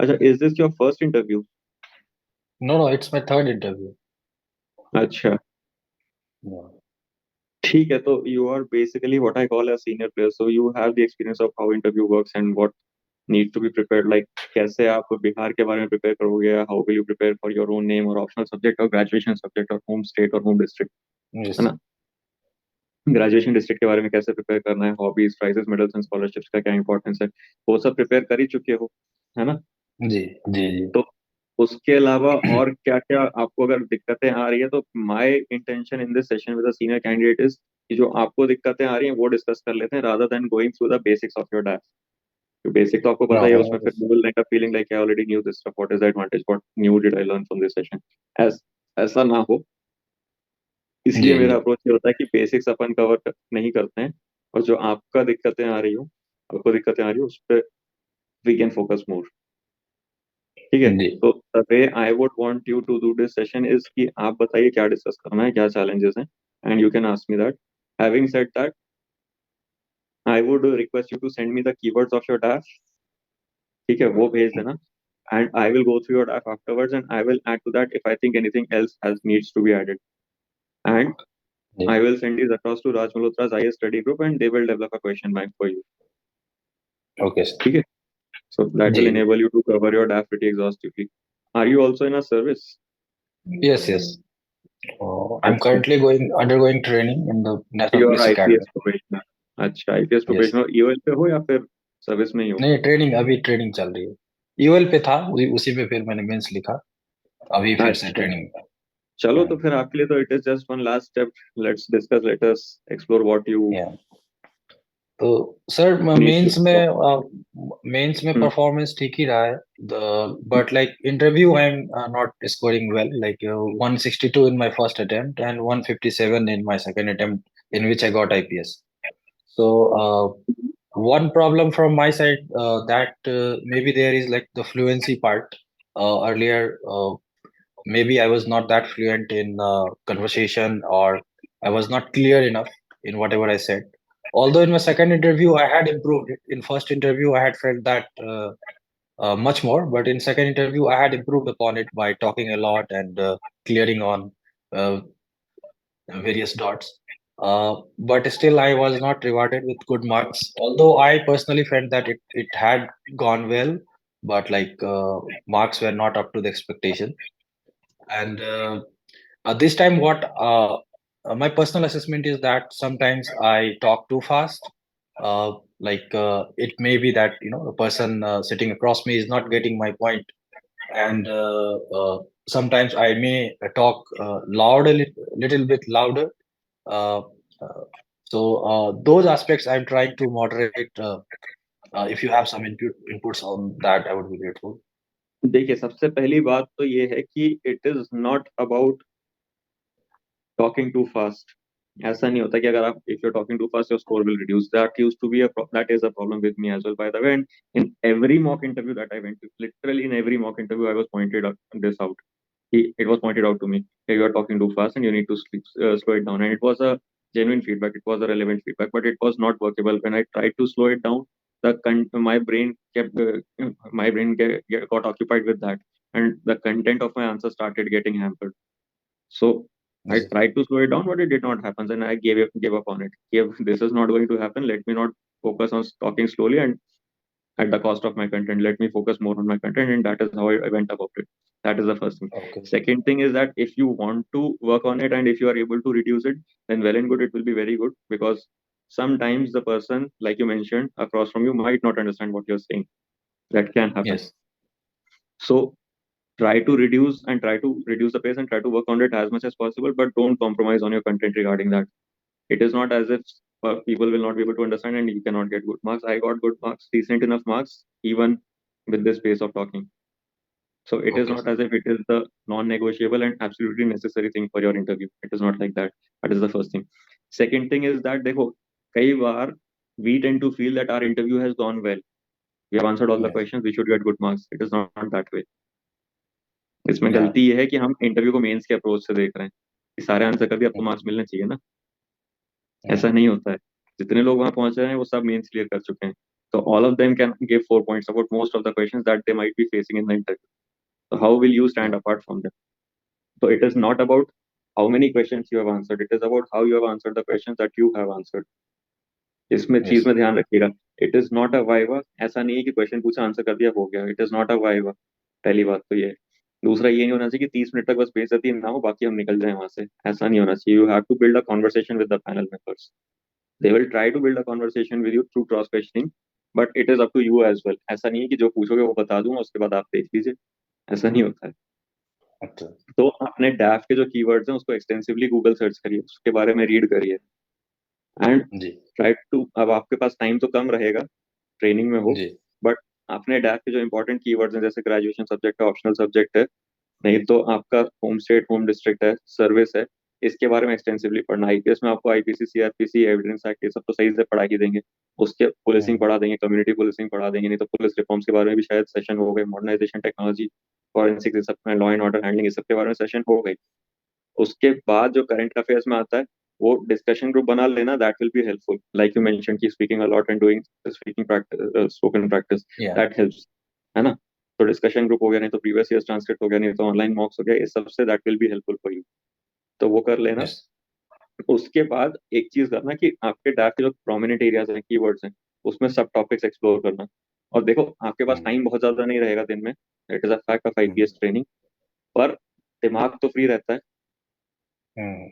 अच्छा, is this your first interview? No, no, it's my third interview. अच्छा, Yeah. ठीक है। तो you are basically what I call a senior player, so you have the experience of how interview works and what need to be prepared. Like कैसे आप बिहार के बारे में prepare करोगे, how will you prepare for your own name और optional subject और graduation subject और home state और होम डिस्ट्रिक्ट, है Yes. ना? ग्रेजुएशन डिस्ट्रिक्ट के बारे में कैसे प्रिपेयर करना है, hobbies, prices, medals and scholarships का क्या इंपॉर्टेंस है, वो सब प्रिपेयर कर ही चुके हो, है ना? जी, जी, जी। तो उसके अलावा और क्या क्या आपको अगर दिक्कतें आ रही है, तो my intention in this session with the senior candidate is कि जो आपको दिक्कतें आ रही हैं वो डिस्कस कर लेते हैं, rather than going through the basics of your dice. तो बेसिक तो आपको पता ही है, उसमें फिर No, you will end up feeling like I already knew this stuff, what is the advantage, what new did I learn from this session. एस ऐसा ना हो, इसलिए जी, मेरा जी। अप्रोच ये होता है कि बेसिक्स अपन कवर नहीं करते हैं, और जो आपको दिक्कतें आ रही हो उस पर वी कैन फोकस मोर। ठीक है। जी। तो the way I would want you to do this session is कि आप बताइए क्या डिस्कस करना है, क्या चैलेंजेस हैं, and you can ask me that. Having said that, I would request you to send me the keywords of your dash. ठीक है, वो भेज देना, and I will go through your dash afterwards and I will add to that if I think anything else has needs to be added, and जी, I will send these across to Raj Malhotra's IS study group and they will develop a question bank for you. Okay sir. ठीक है? So that ji, will ji. enable you to cover your DAF pretty exhaustively. Are you also in a service? Yes, yes. I'm अच्छा, currently undergoing training in the National you are Police IPS Academy. Professional. अच्छा, IPS Yes. Professional EOL पे हो या फिर service में ही हो? नहीं, training अभी ट्रेनिंग चल रही है। ईओएल पे था, उसी पे फिर मैंने मेंस लिखा। अभी फिर से अच्छा, ट्रेनिंग चलो में। तो फिर आपके लिए तो it is just one last step. Let's discuss, let us explore what you या तो सर, नीड टू। मेंस में परफॉर्मेंस ठीक ही रहा है। But like interview I am not scoring well, like 162 in my first attempt and 157 in my second attempt in which I got IPS. So one problem from my side, that maybe there is like the fluency part. Earlier, maybe I was not that fluent in conversation, or I was not clear enough in whatever I said. Although in my second interview I had improved it. In first interview I had felt that much more, but in second interview I had improved upon it by talking a lot and clearing on uh, various dots. But still I was not rewarded with good marks. Although I personally felt that it had gone well, but like marks were not up to the expectation. And this time, what my personal assessment is that sometimes I talk too fast. It may be that the person sitting across me is not getting my point, and sometimes I may talk little bit louder. Uh, uh, those aspects I'm trying to moderate. If you have some inputs on that, I would be grateful. देखिए, सबसे पहली बात तो ये है कि it is not about talking too fast. ऐसा नहीं होता कि अगर आप if you are talking too fast your score will reduce, that used to be that is a problem with me as well by the way, and in every mock interview that I went to, literally in every mock interview I was pointed this out, it was pointed out to me that you are talking too fast and you need to slow it down, and it was a genuine feedback, it was a relevant feedback, but it was not workable when I tried to slow it down. My brain kept got occupied with that, and the content of my answer started getting hampered. So I Yes. tried to slow it down, but it did not happen. And I gave up on it. If this is not going to happen, let me not focus on talking slowly and at the cost of my content. Let me focus more on my content, and that is how I went about it. That is the first thing. Okay. Second thing is that if you want to work on it and if you are able to reduce it, then well and good, it will be very good, because sometimes the person, like you mentioned, across from you might not understand what you're saying. That can happen. Yes. So try to reduce the pace and try to work on it as much as possible, but don't compromise on your content regarding that. It is not as if people will not be able to understand and you cannot get good marks. I got good marks, decent enough marks, even with this pace of talking. So it is Okay, not sir. as if it is the non-negotiable and absolutely necessary thing for your interview. It is not like that. That is the first thing. Second thing is that देखो, कई बार we tend to feel that our interview has gone well. We have answered all the Yes. questions. We should get good marks. It is not that way. इसमें Yeah. गलती ये है कि हम interview को mains के अप्रोच से देख रहे हैं कि सारे आंसर कर दिए, अब तो Mm. मार्क्स मिलने चाहिए ना। ऐसा Yeah. नहीं होता है। जितने लोग वहां पहुंच रहे हैं वो सब मेंस क्लियर कर चुके हैं। So all of them can give 4 points about most of the questions that they might be facing in the interview. So how will you stand apart from them? So it is not about how many questions you have answered. It is about how you have answered the questions that you have answered. इसमें चीज yes, में ध्यान रखिएगा. It is not a viva. ऐसा नहीं है कि question पूछा आंसर कर दिया हो गया. It is not a viva. पहली बात तो ये है. दूसरा ये नहीं होना चाहिए कि 30 मिनट तक बस बेइज्जती ना हो बाकी हम निकल जाए वहां से. ऐसा नहीं होना चाहिए. You have to build a conversation with the panel members. They will try to build a conversation with you through cross questioning. But it is up to you as well. ऐसा नहीं है कि जो पूछोगे वो बता दूंगा उसके बाद आप देख लीजिए. ऐसा नहीं होता है. अच्छा, तो अपने डैफ के जो कीवर्ड्स हैं उसको एक्सटेंसिवली गूगल सर्च करिए, उसके बारे में रीड करिए. एंड जी, ट्राई टू. अब आपके पास टाइम तो कम रहेगा ट्रेनिंग में हो. जी, बट अपने डैफ के जो इंपॉर्टेंट कीवर्ड्स हैं जैसे ग्रेजुएशन सब्जेक्ट है, ऑप्शनल सब्जेक्ट है, नहीं तो आपका होम स्टेट होम डिस्ट्रिक्ट है, सर्विस है, इसके बारे में एक्सटेंसिवली पढ़ना. आईपीएस में आपको आईपीसी सीआरपीसी एविडेंस एक्ट ये सब तो सही से पढ़ा ही देंगे. उसके पुलिसिंग हम्म, पढ़ा देंगे, कम्युनिटी पुलिसिंग पढ़ा देंगे, नहीं तो पुलिस रिफॉर्म्स के बारे में भी शायद सेशन हो गए. मॉडर्नाइजेशन टेक्नोलॉजी फॉरेंसिक ये सब में लॉ एंड ऑर्डर हैंडलिंग ये सब के बारे में सेशन हो गई. उसके बाद जो करंट अफेयर्स में आता है वो डिस्कशन ग्रुप बना लेना. That will be helpful. Like you mention की speaking a lot and doing speaking practice, spoken practice. Yeah, that helps. है ना. तो डिस्कशन ग्रुप हो गया, नहीं तो प्रीवियस ईयर ट्रांसक्रिप्ट हो गया, नहीं तो ऑनलाइन मॉक्स हो गया. इस सबसे that will be helpful for you. तो वो कर लेना. यस, उसके बाद एक चीज करना कि आपके डाक के जो प्रोमिनेंट एरियाज हैं, कीवर्ड्स हैं, उसमें सब टॉपिक्स एक्सप्लोर करना. और देखो आपके पास हम्म, टाइम बहुत ज्यादा नहीं रहेगा दिन में. It is a fact of hmm, IPS training. पर दिमाग तो फ्री रहता है. हम्म,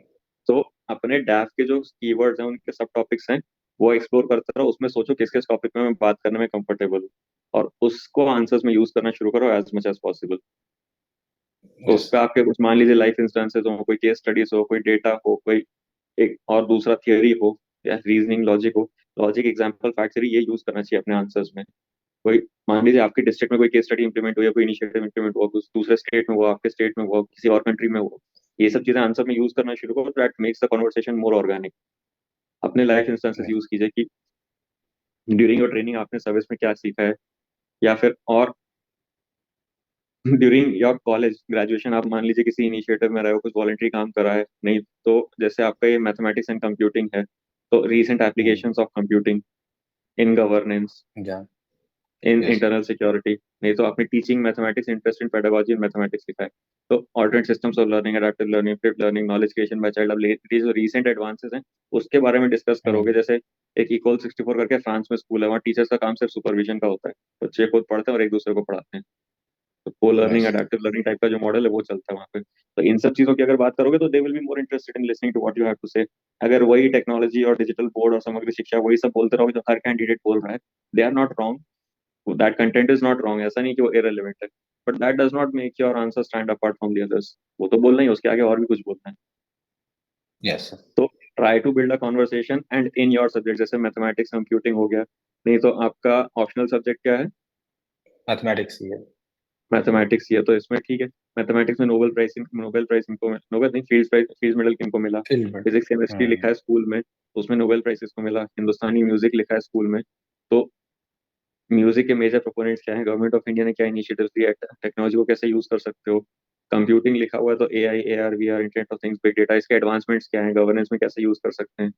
तो अपने डैफ के जो कीवर्ड्स हैं उनके सब टॉपिक्स हैं वो एक्सप्लोर करते रहो. उसमें सोचो किस किस टॉपिक में मैं बात करने में कंफर्टेबल हूँ और उसको आंसर्स में यूज करना शुरू करो एज मच एज पॉसिबल. तो उस यस, पर आपके कुछ मान लीजिए लाइफ इंस्टेंसेस हो, कोई केस स्टडीज हो, कोई डेटा हो, कोई एक और दूसरा थियोरी हो या रीजनिंग लॉजिक हो. लॉजिक एग्जाम्पल फैक्ट थ्योरी ये यूज करना चाहिए अपने आंसर्स में. कोई मान लीजिए आपकी डिस्ट्रिक्ट में कोई केस स्टडी इंप्लीमेंट हुई है, कोई इनिशिएटिव इंप्लीमेंट हुआ, कुछ दूसरे स्टेट में हुआ, आपके स्टेट में हुआ, किसी और कंट्री में हुआ. ये सब चीजें आंसर में यूज करना शुरू करो. That makes the conversation more organic. अपने लाइफ इंस्टेंसेस यूज कीजिए कि ड्यूरिंग योर ट्रेनिंग आपने सर्विस में क्या सीखा है. या फिर और ड्यूरिंग योर कॉलेज ग्रेजुएशन आप मान लीजिए किसी इनिशिएटिव में रहे हो, कुछ वॉलंटरी काम करा है. नहीं तो जैसे आपका ये मैथमेटिक्स एंड कंप्यूटिंग है तो recent hmm, applications of computing in governance, या, इन यस, इंटरनल सिक्योरिटी. नहीं तो आपने teaching mathematics interest in pedagogy in mathematics लिखा है. तो alternate systems of learning, adaptive learning, flip learning, knowledge creation by child. अब ये जो रीसेंट एडवांसेस हैं उसके बारे में डिस्कस करोगे. हम्म, जैसे एक इक्वल 64 करके फ्रांस में स्कूल है, वहाँ टीचर्स का काम सिर्फ सुपरविजन का होता है. बच्चे खुद पढ़ते हैं और एक दूसरे को पढ़ाते हैं. तो को learning yes, adaptive learning type का जो मॉडल है वो चलता है वहाँ पे. तो इन सब चीजों की अगर बात करोगे तो they will be more interested in listening to what you have to say. अगर वही टेक्नोलॉजी और डिजिटल बोर्ड और समग्र शिक्षा वही सब बोलते रहोगे जो हर कैंडिडेट बोल रहा है, they are not wrong. That content is not wrong. ऐसा नहीं कि वो इरेलीवेंट है. But that does not make your answer stand apart from the others. वो तो बोलना ही है, उसके आगे और भी कुछ बोलना है. यस, तो try to build a conversation and in your subject. जैसे मैथमेटिक्स कंप्यूटिंग हो गया, नहीं तो आपका ऑप्शनल सब्जेक्ट क्या है? मैथमेटिक्स ही है, मैथमेटिक्स ही है तो इसमें ठीक है. मैथमेटिक्स में नोबेल प्राइज किनको नोबेल नहीं, फील्ड प्राइज, फील्ड मेडल किनको मिला? फील्ड में, फिजिक्स केमिस्ट्री लिखा है स्कूल में तो उसमें नोबेल प्राइज किसको मिला? हिंदुस्तानी म्यूजिक लिखा है स्कूल में तो म्यूजिक के मेजर प्रोपोनेंट्स क्या हैं? गवर्नमेंट ऑफ इंडिया ने क्या इनिशिएटिव्स लिए? टेक्नोलॉजी को कैसे यूज कर सकते हो? कंप्यूटिंग लिखा हुआ है तो AI, AR, VR, internet of things, big data, इसके एडवांसमेंट्स क्या हैं? गवर्नेंस में कैसे यूज कर सकते हैं?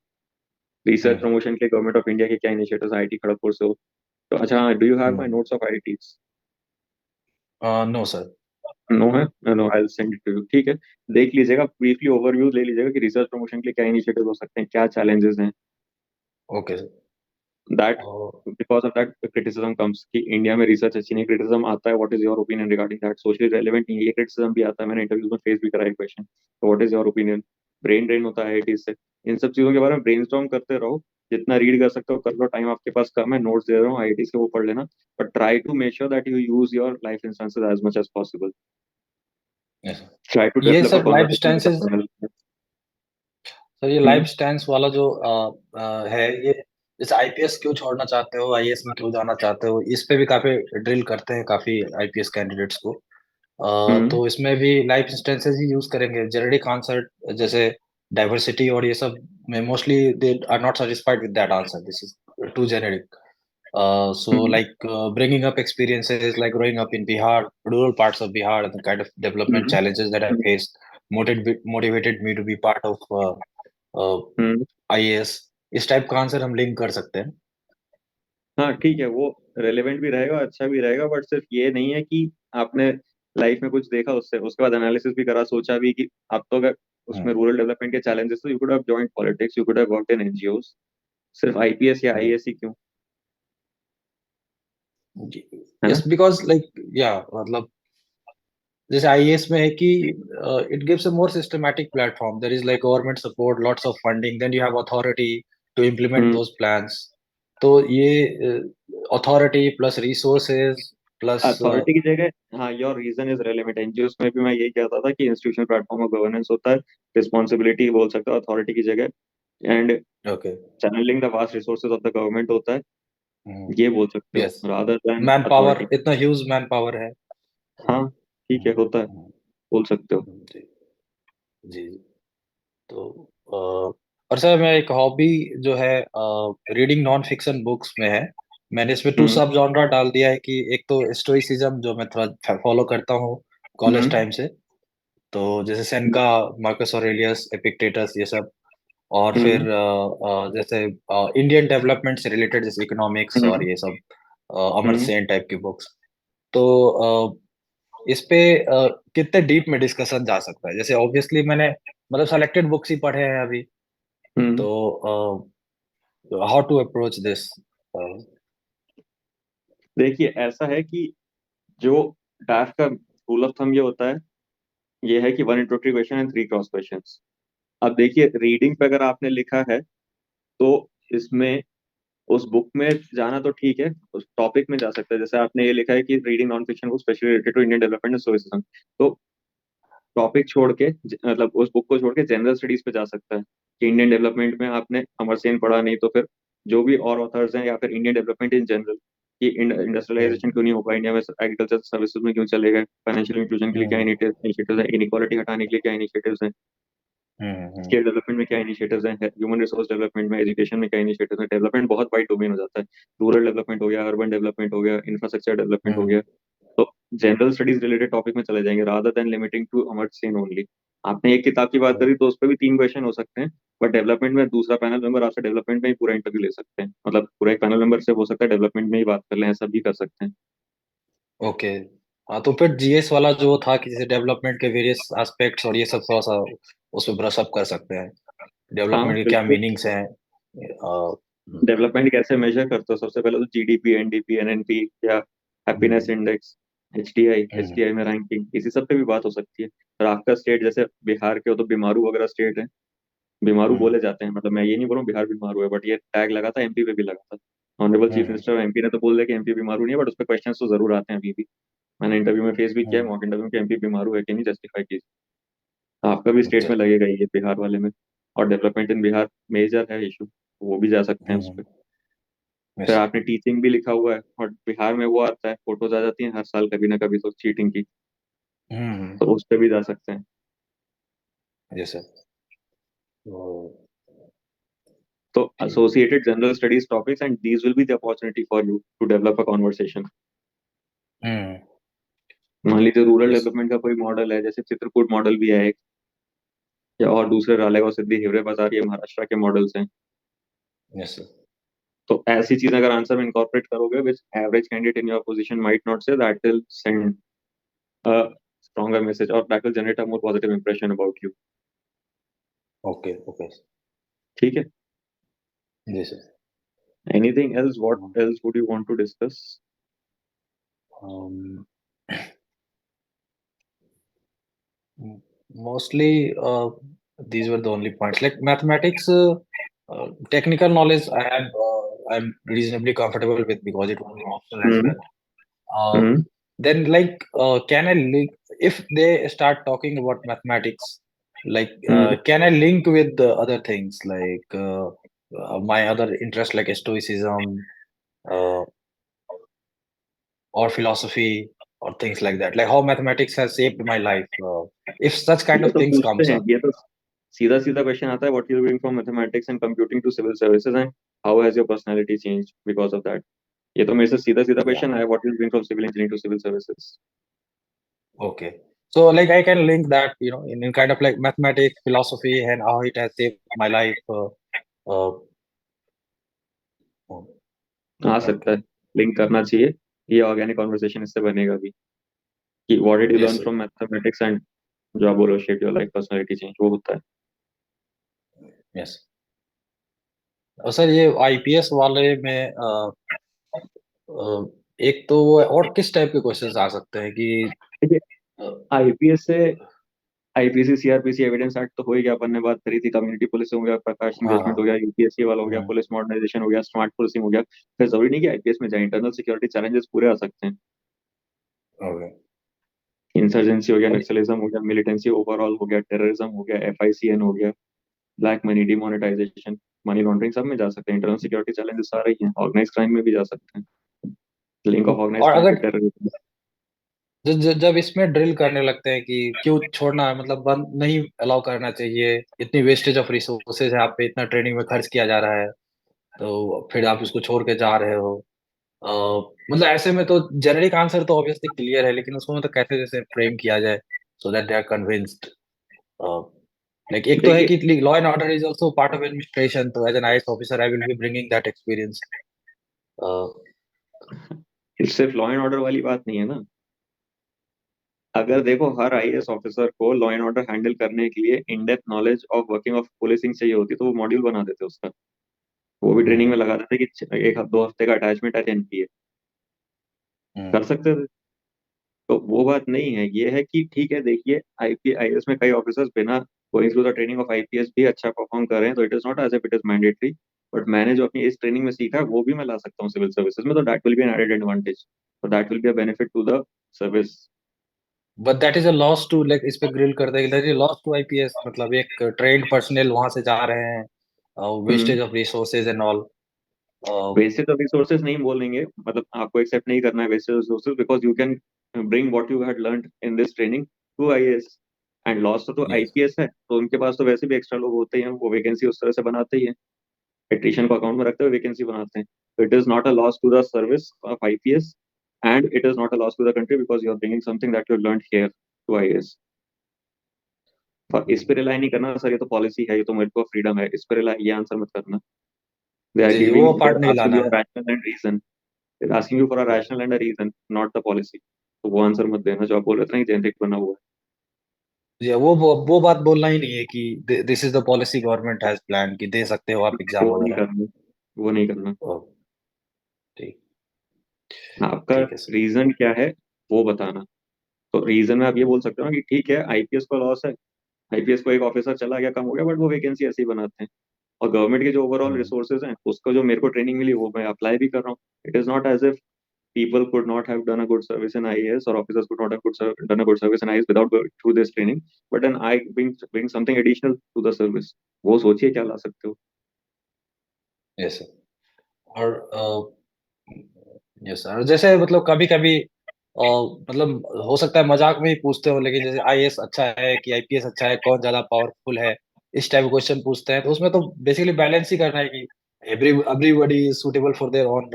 रिसर्च हम्म, प्रमोशन के गवर्नमेंट ऑफ इंडिया के क्या इनिशिएटिव्स? आईआईटी खड़गपुर से हो तो अच्छा. Do you have my hmm, notes of IITs? No sir, no है. No, I will send it to you. ठीक है. देख लीजिएगा, ब्रीफली ओवरव्यू ले लीजिएगा कि रिसर्च प्रमोशन के लिए क्या इनिशिएटिव हो सकते हैं, क्या चैलेंजेस हैं. Okay sir, that because of that criticism comes कि इंडिया में रिसर्च अच्छी नहीं. क्रिटिसिज्म आता है. What is your opinion regarding that? Socially relevant नहीं है. ये क्रिटिसिज्म भी आता है. मैंने इंटरव्यूज में फेस भी करा है क्वेश्चन. तो what is your opinion? Brain drain होता है आईआईटी से. इन सब चीजों के बारे में ब्रेनस्टॉर्म करते रहो. जितना रीड कर सकते हो कर लो. टाइम आपके पास कम है. नोट्स दे रहा हूँ आईआईटी से, वो पढ़ लेना. But try to make sure that you use your life instances as much as possible. Yes, try to ये develop a sir life conversation with the stances, panel. Sir ये लाइफ स्टेंस वाला जो है ये, जैसे आईपीएस क्यों छोड़ना चाहते हो, आईएएस में क्यों जाना चाहते हो, इस पे भी काफी ड्रिल करते हैं काफी आईपीएस कैंडिडेट्स को। हम्म. तो इसमें भी लाइफ इंस्टेंसेस ही यूज करेंगे, जेनेरिक आंसर जैसे डाइवर्सिटी और ये सब में mostly they are not satisfied with that answer, this is too generic. So hmm. like bringing up experiences like growing up in Bihar, rural parts of Bihar, and the kind of development hmm. challenges that I faced motivated me to be part of uh, hmm. IAS, इस type का answer हम link कर सकते हैं. हाँ ठीक है, वो रेलेवेंट भी रहेगा, अच्छा भी रहेगा, बट सिर्फ ये नहीं है कि आपने लाइफ में कुछ देखा उससे उसके बाद एनालिसिस भी करा, सोचा भी कि आप तो अगर उसमें हम्म, रूरल डेवलपमेंट के चैलेंजेस, तो you could have joined politics, you could have worked in NGOs. सिर्फ आईपीएस या जी आईएएस ही क्यों? जी। है ना? यस, बिकॉज लाइक या मतलब जैसे आईएएस में है कि it gives a more systematic platform, there is like government support, lots of funding, then you have authority to implement hmm. Those plans. तो ये authority plus resources plus authority की जगह, हाँ, your reason is relevant. NGOs में भी मैं यही कहता था कि इंस्टीट्यूशनल प्लेटफॉर्म ऑफ गवर्नेंस होता है, रिस्पॉन्सिबिलिटी बोल सकते हो अथॉरिटी की जगह, and okay. Channelling the vast resources of the government होता है, ये बोल सकते हो yes, rather than man power, authority. इतना ह्यूज मैन पावर है। हाँ ठीक है, होता है, बोल सकते हो। जी जी। तो और सर मैं एक हॉबी जो है रीडिंग नॉन फिक्शन बुक्स में है। मैंने इसमें टू हम्म। सब जॉनरा डाल दिया है कि एक तो स्टोइसिज्म जो मैं थोड़ा फॉलो करता हूँ कॉलेज हम्म। टाइम से। तो जैसे सेनेका, मार्कस ऑरेलियस, एपिक्टेटस, ये सब। और हम्म। फिर जैसे इंडियन डेवलपमेंट से रिलेटेड जैसे इकोनॉमिक्स और हम्म। ये सब, अमर्त्य हम्म। सेन टाइप की बुक्स। तो इस पे कितने डीप में डिस्कशन जा सकता है? जैसे ऑब्वियसली मैंने मतलब सेलेक्टेड बुक्स ही पढ़े हैं अभी। हम्म। तो हाउ टू अप्रोच दिस? देखिए, ऐसा है कि जो डाफ का रूल ऑफ थंब ये होता है, ये है कि one introductory question and three cross questions. अब देखिए, रीडिंग पे अगर आपने लिखा है तो इसमें उस बुक में जाना तो ठीक है, उस टॉपिक में जा सकता है। जैसे आपने ये लिखा है कि reading non fiction book specially related to Indian development and socialism, तो टॉपिक छोड़ के मतलब उस बुक को छोड़ के जनरल स्टडीज पे जा सकता है कि इंडियन डेवलपमेंट में आपने अमरसेन पढ़ा, नहीं तो फिर जो भी और ऑथर्स हैं, या फिर इंडियन डेवलपमेंट इन जनरल कि हम्म इंडस्ट्रियलाइजेशन क्यों नहीं हो पाया इंडिया में, एग्रीकल्चर सर्विसेज में क्यों चले गए, फाइनेंशियल इंक्लूजन के लिए क्या हम्म इनिशिएटिव्स हैं, इनइक्वालिटी हटाने के लिए क्या इनिशिएटिव्स हैं, हम्म स्किल डेवलपमेंट में क्या इनिशिएटिव्स हैं, ह्यूमन रिसोर्स डेवलपमेंट में, एजुकेशन में क्या इनिशिएटिव्स हैं। डेवलपमेंट बहुत वाइड डोमेन हो जाता है, रूरल डेवलपमेंट हो गया, अर्बन डेवलपमेंट हो गया, इंफ्रास्ट्रक्चर डेवलपमेंट हो हम्म गया। तो जनरल स्टडीज रिलेटेड टॉपिक में चले जाएंगे rather than limiting to Amartya Sen only. आपने एक किताब की बात हम्म। करी तो उस पर भी तीन क्वेश्चन हो सकते हैं, बट डेवलपमेंट में दूसरा पैनल मेंबर आपसे डेवलपमेंट में ही पूरा इंटरव्यू ले सकते हैं, मतलब पूरा एक पैनल मेंबर से हो सकता है डेवलपमेंट में ही बात कर लें, ऐसा भी कर सकते हैं। ओके। हाँ, तो फिर जीएस वाला जो था कि जैसे डेवलपमेंट के वेरियस एस्पेक्ट्स और ये सब थोड़ा सा उस पर ब्रश अप कर सकते हैं। हाँ डेवलपमेंट के क्या बिल्कुल। मीनिंग्स हैं? डेवलपमेंट कैसे मेजर करते हो? सबसे पहले तो जीडीपी, एनडीपी, एनएनपी या हैप्पीनेस हम्म इंडेक्स, एचडीआई, हम्म एचडीआई में रैंकिंग, इसी सब पे भी बात हो सकती है। और आपका स्टेट जैसे बिहार के हो तो बीमारू वगैरह स्टेट है, बीमारू हम्म बोले जाते हैं, मतलब मैं ये नहीं बोल रहा हूँ बिहार बीमारू है, बट ये टैग लगा था, एमपी पे भी लगा था। ऑनरेबल चीफ हम्म मिनिस्टर एमपी ने तो बोल दिया कि एमपी बीमारू नहीं है, बट उस पर क्वेश्चन तो जरूर आते हैं अभी भी। मैंने इंटरव्यू में फेस भी किया है, हम्म। मॉक इंटरव्यू में, एमपी बीमारू है कि नहीं, जस्टिफाई कीजिए। तो आपका भी स्टेट अच्छा। में लगेगा ये बिहार वाले में। और डेवलपमेंट इन बिहार मेजर है इशू, वो भी जा सकते हैं उस पर। फिर यस। आपने टीचिंग भी लिखा हुआ है, और बिहार में वो आता है, फोटोज आ जाती हैं हर साल कभी ना कभी तो चीटिंग की, हम्म। तो उस पर भी जा सकते हैं। Yes sir. तो तो ठीक। Associated general studies topics and these will be the opportunity for you to develop a conversation. Hmm. मान लीजिए रूरल यस। डेवलपमेंट का कोई मॉडल है, जैसे चित्रकूट मॉडल भी है एक, या और दूसरे रालेगांव, सिद्धि, हिवरे बाजार, ये महाराष्ट्र के मॉडल्स हैं। Yes sir. तो ऐसी चीज अगर आंसर में इनकॉर्पोरेट करोगे which average candidate in your position might not say, that will send a stronger message, or that will generate a more positive impression about you. Okay okay. ठीक है? जी sir. Anything else? What else would you want to discuss? Mostly, these were the only points. Like mathematics, technical knowledge, I'm reasonably comfortable with because it was an optional as Hmm. well. Uh, Hmm. then, like, can I link if they start talking about mathematics? Like, Hmm. can I link with the other things like my other interest, like stoicism, uh, or philosophy, or things like that? Like how mathematics has shaped my life. If such kind ये of तो things पूछते comes हैं, up. ये तो सीधा सीधा question आता है, what you doing from mathematics and computing to civil services and how has your personality change because of that. ये तो मेरे से सीधा सीधा Yeah. क्वेश्चन है, what you doing from civil engineering to civil services. Okay. So like I can link that, in kind of like mathematics, philosophy, and how it has shaped my life. Uh, आ सकता Okay. है, link करना चाहिए। ये organic conversation इससे बनेगा भी, कि what did you Yes, learn sir. From mathematics and जो आप बोलो shape your life personality change, वो होता है। Yes. और सर ये आईपीएस वाले में एक तो वो और किस टाइप के क्वेश्चंस आ सकते हैं कि देखिए, अ, आईपीएस से आईपीसी सीआरपीसी एविडेंस एक्ट तो हो ही गया, अपन ने बात करी थी, कम्युनिटी पुलिसिंग हो गया, प्रकाश हाँ एंगेजमेंट हो हाँ गया, यूपीएससी वाला हो गया, हम्म, पुलिस मॉडर्नाइजेशन हो गया, स्मार्ट पुलिसिंग हो गया। फिर जरूरी नहीं कि आईपीएस में जाए, इंटरनल सिक्योरिटी चैलेंजेस पूरे आ सकते हैं। ओके। इंसर्जेंसी हो गया, और नक्सलिज्म हो गया, मिलिटेंसी ओवरऑल हो गया, टेररिज्म हो गया, एफआईसीएन हो गया, black money, demonetisation, money laundering, सब में जा सकते हैं। इंटरनल सिक्योरिटी चैलेंजेस आ रही हैं, ऑर्गेनाइज क्राइम में भी जा सकते हैं, लिंक ऑफ ऑर्गेनाइज और क्राइम टू अगर टेररिज्म। जब इसमें ड्रिल करने लगते हैं कि क्यों छोड़ना है, मतलब बंद नहीं अलाउ करना चाहिए, इतनी वेस्टेज ऑफ रिसोर्सेज है, आप पे इतना ट्रेनिंग में खर्च किया जा रहा है, तो फिर आप उसको छोड़ के जा रहे हो। अ, मतलब ऐसे में तो जेनेरिक आंसर तो ऑब्वियसली क्लियर है, लेकिन उसको मतलब कैसे जैसे फ्रेम किया जाए so that they are convinced. Like एक तो है देखिए, कि law and order is also part of administration, तो as an IAS officer I will be bringing that experience. सिर्फ लॉ एंड ऑर्डर वाली बात नहीं है ना। अगर देखो, हर आईएएस ऑफिसर को लॉ एंड ऑर्डर हैंडल करने के लिए in depth knowledge of working of policing चाहिए होती, तो वो मॉड्यूल बना देते उसका, वो भी ट्रेनिंग में लगा देते कि एक दो हफ्ते का अटैचमेंट है एनपीए, कर सकते थे। तो वो बात नहीं है, ये है कि ठीक है, देखिए आईपीआईएस में कई ऑफिसर्स बिना going through the training of IPS भी अच्छा परफॉर्म कर रहे हैं, तो it is not as if it is mandatory. But मैंने जो अपनी इस ट्रेनिंग में सीखा है वो भी मैं ला सकता हूँ सिविल सर्विसेज में, तो that will be an added advantage, तो that will be a benefit to the service. But that is a loss to, like इस पे ग्रिल कर देंगे, that is loss to IPS, मतलब एक ट्रेन्ड पर्सनल वहां से जा रहे हैं, wastage of resources and all. Wastage of resources नहीं बोलेंगे, मतलब आपको एक्सेप्ट नहीं करना है wastage resources, because you can bring what you had learned in this training to IAS. And loss तो यस आईपीएस है, तो उनके पास तो वैसे भी एक्स्ट्रा लोग होते ही हैं, वो वैकेंसी उस तरह से बनाते ही हैं, एट्रिशन को अकाउंट में रखते हुए वैकेंसी बनाते हैं। तो it is not a loss to the service of IPS, and it is not a loss to the country, because you are bringing something that you learn here to IAS. और इस पे rely नहीं करना sir, ये तो policy है, ये तो मेरे को फ्रीडम है, इस पे रिलाई, ये आंसर मत करना। दे आर जी जी, गिविंग, वो दे पार्ट आर नहीं आस्किंग लाना यू है। A rational and reason, they're asking you for a yes rational and a reason, not the policy। तो वो आंसर मत देना जो आप बोल रहे थे ना, जेनरिक बना हुआ जी, वो बात बोलना ही नहीं है कि this is the policy government has plan कि दे सकते हो आप है, एग्जाम वो नहीं वगैरह। करना, वो नहीं करना। ओ, ठीक। आपका ठीक है सर। रीजन क्या है, वो बताना। तो रीजन में आप ये बोल सकते हो ना कि ठीक है, आईपीएस का लॉस है, आईपीएस को एक ऑफिसर चला गया, कम हो गया, बट वो वैकेंसी ऐसे ही बनाते हैं, और गवर्नमेंट के जो ओवरऑल हम्म, रिसोर्सेज हैं, उसको जो मेरे को ट्रेनिंग मिली वो मैं अप्लाई भी कर रहा हूँ। It is not as if people could not have done a good service in IAS, or officers could not have done a good service in IAS without going through this training, but then I bring something additional to the service। वो सोचिए क्या ला सकते हो। Yes sir. और yes sir, जैसे मतलब कभी कभी मतलब हो सकता है मजाक में ही पूछते हो, लेकिन जैसे आईएएस अच्छा है कि आईपीएस अच्छा है, कौन ज्यादा पावरफुल है, इस टाइप क्वेश्चन पूछते हैं, तो उसमें तो बेसिकली बैलेंस ही करना है कि everybody is suitable for their own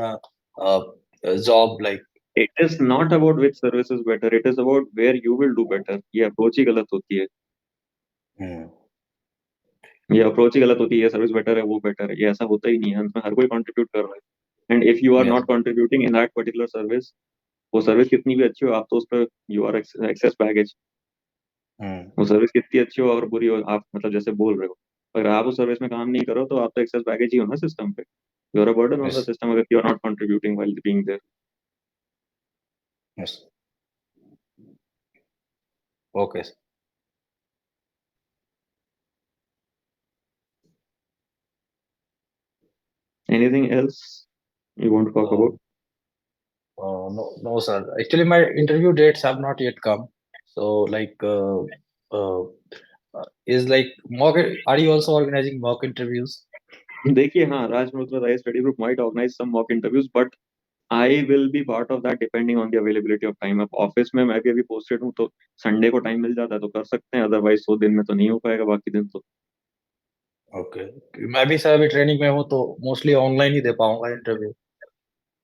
job like. It is not about which service is better, it is about where you will do better। ये अप्रोच ही गलत होती है, हम्म, ये अप्रोच ही गलत होती है, ये सर्विस बेटर है वो बेटर है, ये ऐसा होता ही नहीं है, अंत में हर कोई कंट्रीब्यूट कर रहा है। And if you are yes. Not contributing in that particular service, वो सर्विस कितनी भी अच्छी हो, आप तो उस पर you are excess baggage. Hmm, वो सर्विस कितनी अच्छी हो और बुरी हो, आप मतलब जैसे बोल रहे हो, अगर आप उस सर्विस में काम नहीं करो तो आप तो एक्सेस बैगेज ही हो ना सिस्टम पे। You are a burden on the yes. System अगर you are not contributing while being there. Yes. Okay. Anything else you want to talk about? No, sir. Actually, my interview dates have not yet come. So, like, uh, is like mock. Are you also organizing mock interviews? देखिए, हाँ, Raj Malhotra Rai study group might organise some mock interviews, but I will be part of that depending on the availability of time. अब office में मैं भी अभी posted हूँ, तो Sunday को टाइम मिल जाता है तो कर सकते हैं, अदरवाइज 100 दिन में तो नहीं हो पाएगा, बाकी दिन तो। ओके। मैं भी सर अभी ट्रेनिंग में हूँ, तो मोस्टली ऑनलाइन ही दे पाऊंगा इंटरव्यू।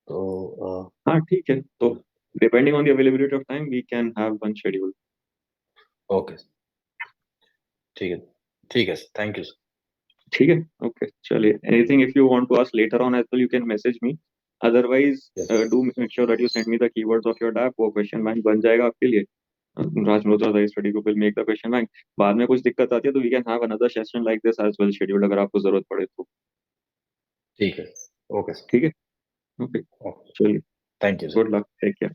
तो हाँ ठीक है, तो depending on the availability of time we can have one schedule. Okay. ठीक है। ठीक है सर, थैंक यू सर। ठीक है, ओके, चलिए, anything if you want to ask later on as well, you can message me. Otherwise Yes. Do make sure that you send me the keywords of your DAF, वो question bank बन जाएगा आपके लिए। Raj Malhotra the study group will make the question bank. बाद में कुछ दिक्कत आती है तो we can have another session like this as well scheduled, अगर आपको जरूरत पड़े तो। ठीक है। Okay sir. ठीक है, ओके, ओके। चलिए, thank you sir. Good luck, take care.